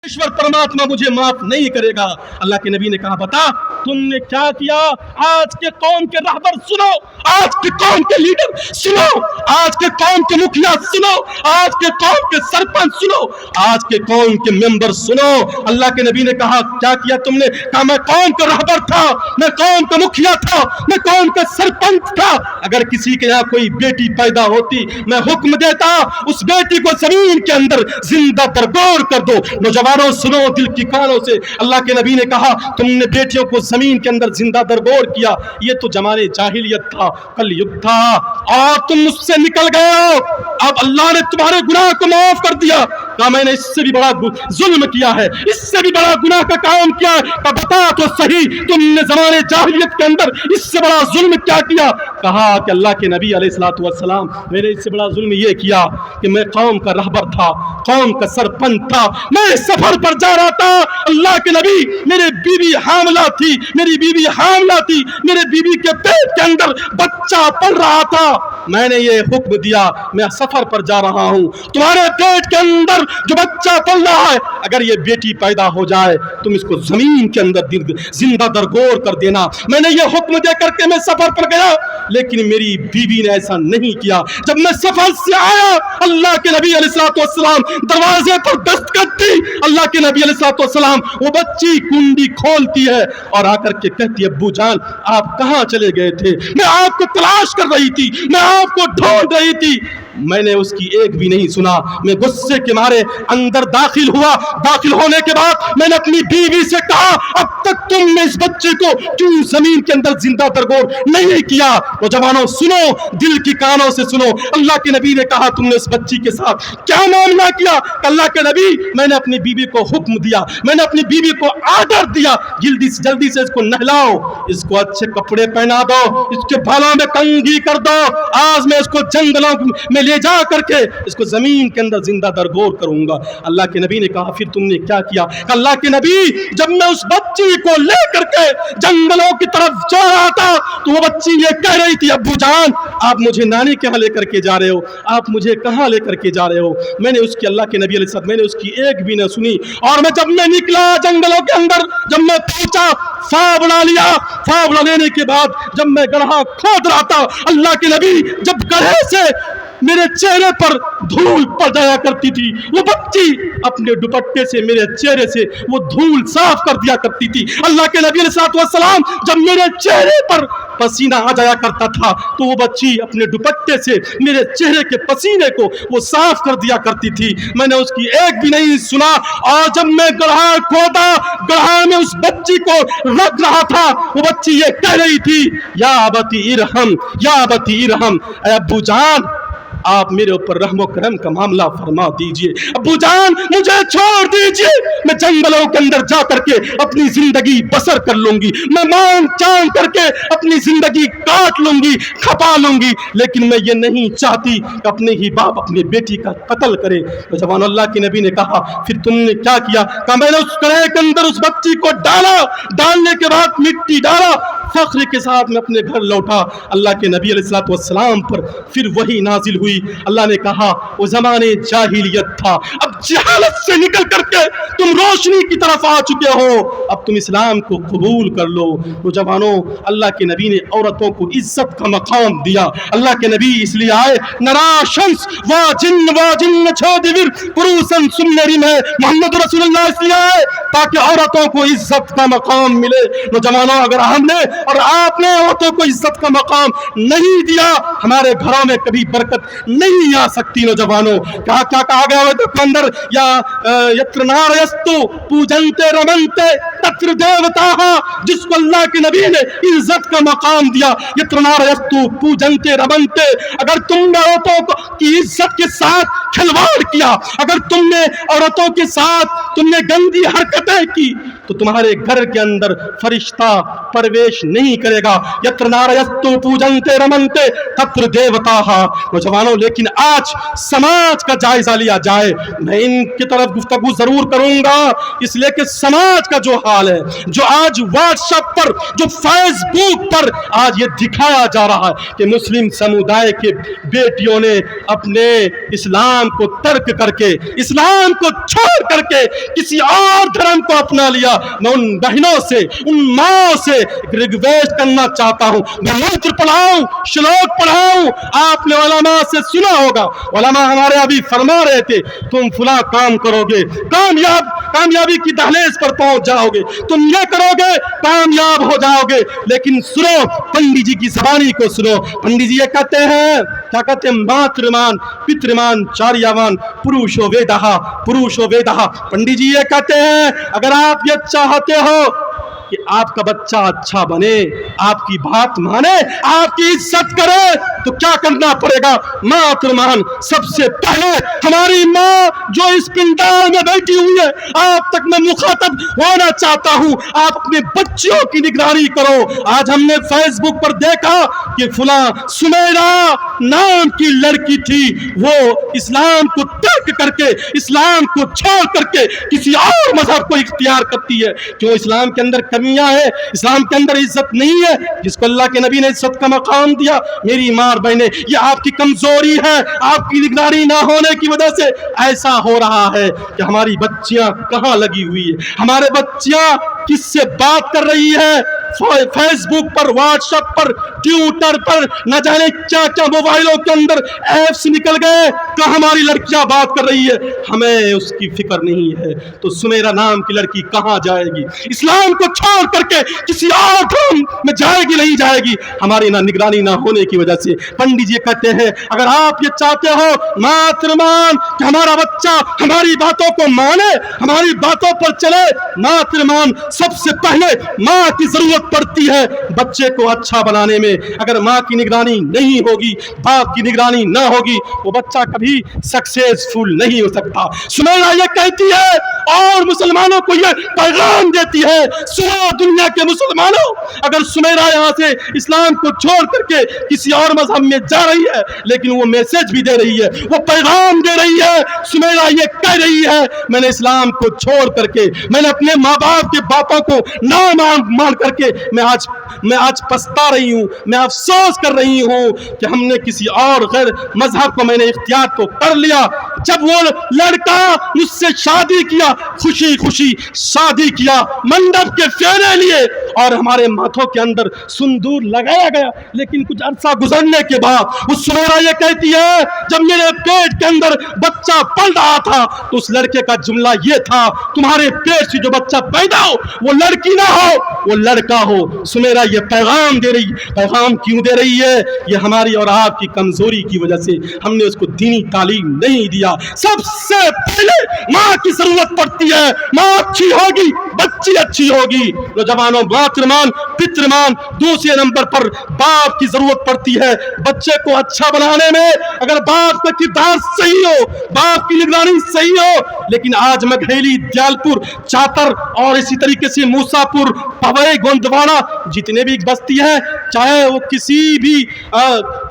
ایشور پرماتما مجھے معاف نہیں کرے گا۔ اللہ کے نبی نے کہا بتا تم نے کیا کیا؟ آج کے قوم کے رہبر سنو، آج کے قوم کے لیڈر سنو، آج کے قوم کے مکھیا سنو، آج کے قوم کے سرپنچ سنو، آج کے قوم کے ممبر سنو۔ اللہ کے نبی نے کہا کیا کیا تم نے؟ کہا میں قوم کا رہبر تھا، میں قوم کا مکھیا تھا، میں قوم کا سرپنچ تھا۔ اگر کسی کے یہاں کوئی بیٹی پیدا ہوتی میں حکم دیتا اس بیٹی کو زمین کے اندر زندہ درگور کر دو۔ نوجوانوں سنو دل کی کانوں سے، اللہ کے نبی نے کہا تم نے بیٹیوں کو زمین کے اندر زندہ درگور کیا، یہ تو زمانے جاہلیت تھا، کل یگ تھا، اور تم اس سے نکل گئے ہو۔ اب اللہ نے تمہارے گناہ کو معاف کر دیا۔ کہا میں نے اس سے بھی بڑا ظلم کیا ہے، اس سے بھی بڑا گناہ کا کام کیا ہے۔ کہا بتا تو صحیح تم نے زمانے جاہلیت کے اندر اس سے بڑا ظلم کیا کیا؟ کہا کہ اللہ کے نبی علیہ الصلوۃ والسلام میں نے اس سے بڑا ظلم یہ کیا کہ میں قوم کا رہبر تھا، قوم کا سرپنچ تھا، میں سفر پر جا رہا تھا، اللہ کے نبی میرے بیوی حاملہ تھی، میری بیوی حاملہ تھی، میرے بیوی کے پیٹ کے اندر بچہ پل رہا تھا، میں نے یہ حکم دیا میں سفر پر جا رہا ہوں، تمہارے پیٹ کے اندر جو بچہ پل رہا ہے اگر یہ بیٹی پیدا ہو جائے تم اس کو زمین کے اندر زندہ درگور کر دینا۔ میں نے یہ حکم دے کر کے میں سفر پر گیا، لیکن میری بیوی نے ایسا نہیں کیا۔ جب میں سفر سے آیا اللہ کے نبی علیہ الصلوۃ والسلام دروازے پر دستک دی، اللہ کے نبی علیہ الصلوۃ والسلام وہ بچی کنڈی کھولتی ہے اور آ کر کے کہتی ہے ابو جان آپ کہاں چلے گئے تھے؟ میں آپ کو تلاش کر رہی تھی، میں آپ کو ڈھونڈ رہی تھی۔ میں نے اس کی ایک بھی نہیں سنا، میں غصے کے مارے اندر داخل ہوا۔ داخل ہونے کے بعد میں نے اپنی بیوی سے کہا اب تک تم نے اس بچے کو کیوں زمین کے اندر زندہ درگور نہیں کیا؟ نوجوانوں سنو دل کی کانوں سے سنو، اللہ کے نبی نے کہا تم نے اس بچی کے ساتھ کیا معاملہ کیا؟ اللہ کے نبی میں نے اپنی بیوی کو حکم دیا، میں نے اپنی بیوی کو آرڈر دیا جلدی سے اس کو نہلاؤ، اس کو اچھے کپڑے پہنا دو، اس کے بالوں میں کنگھی کر دو، آج میں اس کو جنگلوں میں لے جا کر کے اس کو زمین کے اندر زندہ درگور کروں گا۔ اللہ کے نبی نے کہا پھر تم نے کیا کیا؟ کہ اللہ کے نبی جب میں اس بچی کو لے کر کے جنگلوں کی طرف جا رہا تھا تو وہ بچی یہ کہہ رہی تھی ابو جان آپ مجھے نانی کے ہاں لے کر کے جا رہے ہو، آپ مجھے کہاں لے کر کے جا رہے ہو؟ میں نے اس کی اللہ کے نبی علیہ السلام میں نے اس کی ایک بھی نہ سنی، اور میں جب میں نکلا جنگلوں کے اندر جب میں پہنچا فاوڑا لیا، فاوڑا لینے کے بعد جب میں گڑھا کھود رہا تھا اللہ کے نبی جب گڑھے سے میرے چہرے پر دھول پڑ جایا کرتی تھی وہ بچی اپنے دوپٹے سے میرے چہرے سے وہ دھول صاف کر دیا کرتی تھی۔ اللہ کے نبی علیہ السلام جب میرے چہرے پر پسینہ آ جایا کرتا تھا تو وہ بچی اپنے دوپٹے سے میرے چہرے کے پسینے کو وہ صاف کر دیا کرتی تھی۔ میں نے اس کی ایک بھی نہیں سنا، اور جب میں گڑھا کھودا گڑھا میں اس بچی کو رکھ رہا تھا وہ بچی یہ کہہ رہی تھی یا ابتی ارحم یا ابتی ارحم، اے ابو جان آپ میرے اوپر رحم و کرم کا معاملہ فرما دیجئے، ابو جان مجھے چھوڑ دیجئے، میں جنگلوں کے اندر جا کر کے اپنی زندگی بسر کر لوں گی، میں مانگ چانگ کر کے اپنی زندگی کاٹ لوں گی، کھپا لوں گی، لیکن میں یہ نہیں چاہتی کہ اپنے ہی باپ اپنی بیٹی کا قتل کرے۔ جوان اللہ کے نبی نے کہا پھر تم نے کیا کیا؟ کہا میں نے اس کڑے کے اندر اس بچی کو ڈالا، ڈالنے کے بعد مٹی ڈالا، فخر کے ساتھ میں اپنے گھر لوٹا۔ اللہ کے نبی علیہ السلام پر پھر وہی نازل ہوئی، اللہ نے کہا وہ زمانے جاہلیت تھا، اب جہالت سے نکل کر کے تم روشنی کی طرف آ چکے ہو، اب تم اسلام کو قبول کر لو۔ نوجوانوں اللہ کے نبی نے عورتوں کو عزت کا مقام دیا، اللہ کے نبی اس لیے آئے نرا شمس وا جن چھودور پروسن سنری میں محمد رسول اللہ اس لیے آئے تاکہ عورتوں کو عزت کا مقام ملے۔ نوجوانوں اگر ہم نے اور آپ نے عورتوں کو عزت کا مقام نہیں دیا ہمارے گھروں میں کبھی برکت نہیں آ سکتی۔ نوجوانوں کیا کہا گیا ہے تو اندر یا یتر نارستو پوجنتے رمنتے تتر دیوتاہ، جس کو اللہ کے نبی نے عزت کا مقام دیا، یتر نارستو پوجنتے رمنتے، اگر تم نے عورتوں کی عزت کے ساتھ کھلواڑ کیا، اگر تم نے عورتوں کے ساتھ تم نے گندی حرکت فتح کی تو تمہارے گھر کے اندر فرشتہ پرویش نہیں کرے گا. یتر نارایستو پوجنتے رمنتے تتر دیوتاہا. نوجوانوں لیکن آج سماج کا جائزہ لیا جائے. میں ان کی طرف گفتگو ضرور کروں گا اس لیے کہ سماج کا جو حال ہے, جو آج واٹس ایپ پر, جو فیس بک پر آج یہ دکھایا جا رہا ہے کہ مسلم سمودائے کے بیٹیوں نے اپنے اسلام کو ترک کر کے, اسلام کو چھوڑ کر کے کسی اور دھرم کو اپنا لیا. میں ان بہنوں سے, ان ماں سے ریکویسٹ کرنا چاہتا ہوں, میں منتر پڑھاؤں, شلوک پڑھاؤں. آپ نے علماء سے سنا ہوگا, علماء ہمارے ابھی فرما رہے تھے تم فلاں کام کرو گے کامیابی کی دہلیز پر پہنچ جاؤ گے, تم یہ کرو گے کامیاب ہو جاؤ گے. لیکن سنو پنڈی جی کی زبانی کو سنو. پنڈی جی یہ کہتے ہیں, کیا کہتے ہیں, ماترمان پترمان چاریاوان پروشو ویدہا. پنڈی جی یہ کہتے ہیں اگر آپ یہ چاہتے ہو کہ آپ کا بچہ اچھا بنے, آپ کی بات مانے, آپ کی عزت کرے, تو کیا کرنا پڑے گا؟ ماترمان, سب سے پہلے ہماری ماں جو اس پنڈال میں بیٹھی ہوئی ہے, آپ تک میں مخاطب ہونا چاہتا ہوں, آپ اپنے بچوں کی نگرانی کرو. آج ہم نے فیس بک پر دیکھا کہ فلاں سمیرہ نام کی لڑکی تھی, وہ اسلام کو ترک کر کے, اسلام کو چھوڑ کر کے کسی اور مذہب کو اختیار کرتی ہے. کیوں؟ اسلام کے اندر کمیاں ہے, اسلام کے اندر عزت نہیں ہے جس کو اللہ کے نبی نے عزت کا مقام دیا. میری ماں بہنیں, یہ آپ کی کمزوری ہے, آپ کی نگرانی نہ ہونے کی وجہ سے ایسا ہو رہا ہے کہ ہماری بچیاں کہاں لگی ہوئی ہے, ہمارے بچیاں کس سے بات کر رہی ہے, فیس بک پر, واٹس ایپ پر, ٹویٹر پر, نہ جانے کیا کیا موبائلوں کے اندر ایپس نکل گئے, کہ ہماری لڑکیاں بات کر رہی ہے, ہمیں اس کی فکر نہیں ہے. تو سمیرہ نام کی لڑکی کہاں جائے گی؟ اسلام کو چھوڑ کر کے کسی اور دھرم میں جائے گی, نہیں جائے گی, ہماری نہ نگرانی نہ ہونے کی وجہ سے. پنڈت جی کہتے ہیں اگر آپ یہ چاہتے ہو ماترمان کہ ہمارا بچہ ہماری باتوں کو مانے, ہماری باتوں پر چلے, ماترمان سب سے پہلے ماں کی ضرورت پڑتی ہے بچے کو اچھا بنانے میں. اگر ماں کی نگرانی نہیں ہوگی, باپ کی نگرانی نہ ہوگی, وہ بچہ کبھی سکسیسفل نہیں ہو سکتا. سمیرہ یہ کہتی ہے اور مسلمانوں کو یہ پیغام دیتی ہے, سنو دنیا کے مسلمانوں, اگر سمیرہ یہاں سے اسلام کو چھوڑ کر کے کسی اور مذہب میں جا رہی ہے, لیکن وہ میسج بھی دے رہی ہے, وہ پیغام دے رہی ہے. سمیرہ یہ کہہ رہی ہے میں نے اسلام کو چھوڑ کر کے, میں نے اپنے ماں باپ کے باتوں کو نہ مان کر کے میں آج پچھتا رہی ہوں, میں افسوس کر رہی ہوں کہ ہم نے کسی اور غیر مذہب کو میں نے اختیار تو کر لیا. جب وہ لڑکا مجھ سے شادی کیا, خوشی خوشی شادی کیا, منڈپ کے پھیرے لیے اور ہمارے ماتھوں کے اندر سندور لگایا گیا, لیکن کچھ عرصہ گزرنے کے بعد اس سمیرہ یہ کہتی ہے جب میرے پیٹ کے اندر بچہ پل رہا تھا تو اس لڑکے کا جملہ یہ تھا, تمہارے پیٹ سے جو بچہ پیدا ہو وہ لڑکی نہ ہو, وہ لڑکا ہو. سمیرہ یہ پیغام دے رہی, پیغام کیوں دے رہی ہے؟ یہ ہماری اور آپ کی کمزوری کی وجہ سے, ہم نے اس کو دینی تعلیم نہیں دیا. سب سے پہلے ماں کی ضرورت پڑتی ہے, ماں اچھی ہوگی بچی اچھی ہوگی. نوجوانوں, ماترمان پترمان, دوسرے نمبر پر باپ کی ضرورت پڑتی ہے بچے کو اچھا بنانے میں. اگر باپ کا کردار صحیح ہو, باپ کی نگرانی صحیح ہو, لیکن آج مگھیلی, دیالپور, چاتر اور اسی طریقے سے موسا پور, پوئی, گوندواڑہ, جتنے بھی بستی ہیں, چاہے وہ کسی بھی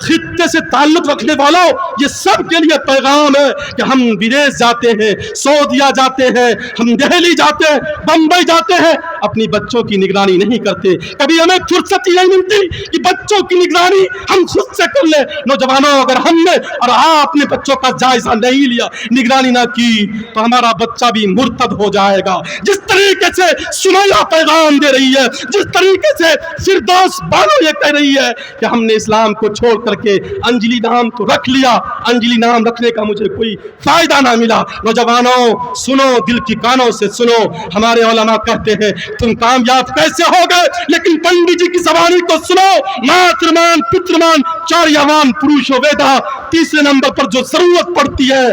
خطے سے تعلق رکھنے والا ہو, یہ سب کے لیے پیغام ہے کہ ہم بدیش جاتے ہیں, سعودیہ جاتے ہیں, ہم دہلی جاتے ہیں, بمبئی جاتے ہیں, اپنی بچوں کی نگرانی نہیں کرتے. کبھی ہمیں فرصت ہی نہیں ملتی کہ بچوں کی نگرانی ہم خود سے کر لیں. نوجوانوں, اگر ہم نے اور آپ نے بچوں کا جائزہ نہیں لیا, نگرانی نہ کی, تو ہمارا بچہ بھی مرتد ہو جائے گا. جس طریقے سے سمیرہ پیغام دے رہی ہے, جس طریقے سے فردوس بانو یہ کہہ رہی ہے کہ ہم نے اسلام کو چھوڑ کر کے انجلی نام تو رکھ لیا, انجلی نام رکھنے کا مجھے کوئی فائدہ نہ ملا. نوجوانوں سنو, دل کی کانوں سے سنو, ہمارے علماء کہتے ہیں تم کامیاب کیسے ہو گئے, لیکن پنڈت جی کی زبانی کو سنو. ماترمان پترمان چاریاوان پروشو ویدہ. تیسرے نمبر پر جو ضرورت پڑتی ہے,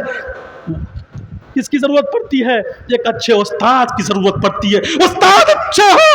کس کی ضرورت پڑتی ہے؟ ایک اچھے استاد کی ضرورت پڑتی ہے. استاد اچھے ہو